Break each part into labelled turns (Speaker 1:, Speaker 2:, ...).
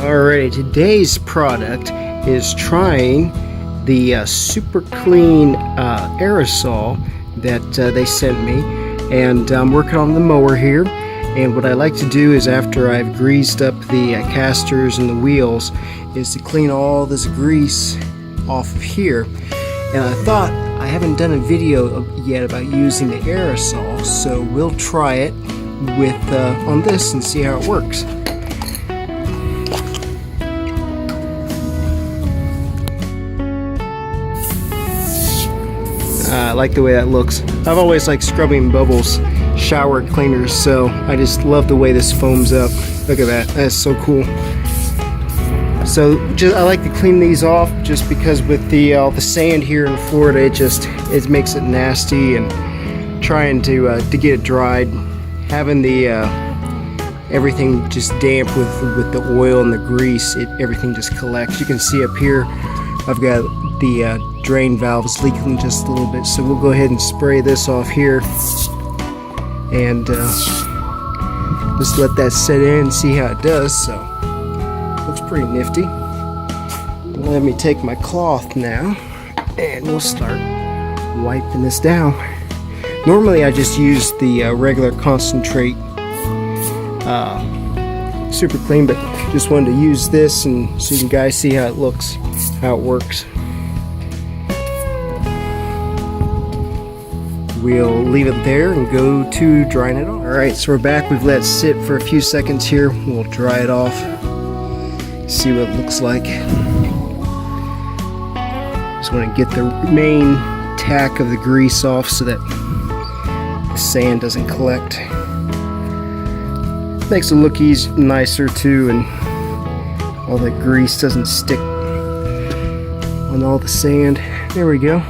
Speaker 1: Alright, today's product is trying the Superclean Aerosol that they sent me, and I'm working on the mower here. And what I like to do is, after I've greased up the casters and the wheels, is to clean all this grease off of here. And I thought, I haven't done a video yet about using the aerosol, so we'll try it with on this and see how it works. I like the way that looks. I've always liked scrubbing bubbles shower cleaners, so I just love the way this foams up. Look at that, that's so cool. So I like to clean these off just because with the sand here in Florida, it makes it nasty, and trying to get it dried, having the everything just damp with the oil and the grease, everything just collects. You can see up here I've got the drain valves leaking just a little bit, so we'll go ahead and spray this off here and just let that set in and see how it does. So looks pretty nifty. Let me take my cloth now and we'll start wiping this down. Normally I just use the regular concentrate super clean, but just wanted to use this and so you can guys see how it looks, how it works. We'll leave it there and go to drying it off. Alright, so we're back. We've let it sit for a few seconds here. We'll dry it off, see what it looks like. Just want to get the main tack of the grease off so that the sand doesn't collect. Makes it look nicer too, and all the grease doesn't stick on all the sand. There we go.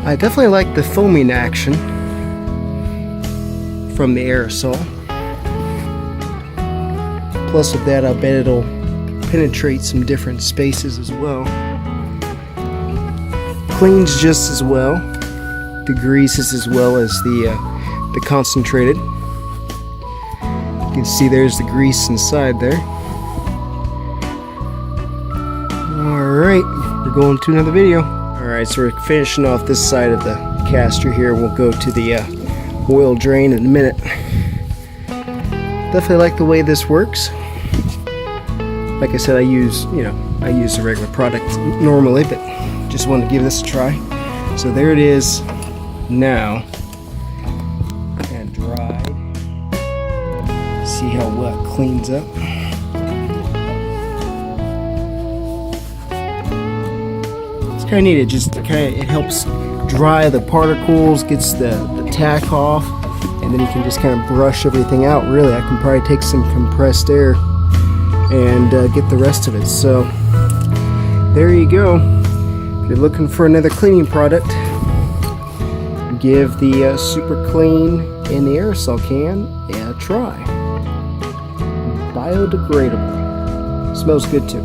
Speaker 1: I definitely like the foaming action from the aerosol. Plus with that, I bet it'll penetrate some different spaces as well. Cleans just as well. The greases as well as the concentrated. You can see there's the grease inside there. Alright, we're going to another video. Alright, so we're finishing off this side of the caster here. We'll go to the oil drain in a minute. Definitely like the way this works. Like I said, I use the regular product normally, but just wanted to give this a try. So there it is now, and dried. See how well it cleans up. Kind of neat. It helps dry the particles, gets the tack off, and then you can just kind of brush everything out. Really, I can probably take some compressed air and get the rest of it. So there you go. If you're looking for another cleaning product, give the Superclean in the aerosol can a try. Biodegradable. Smells good too.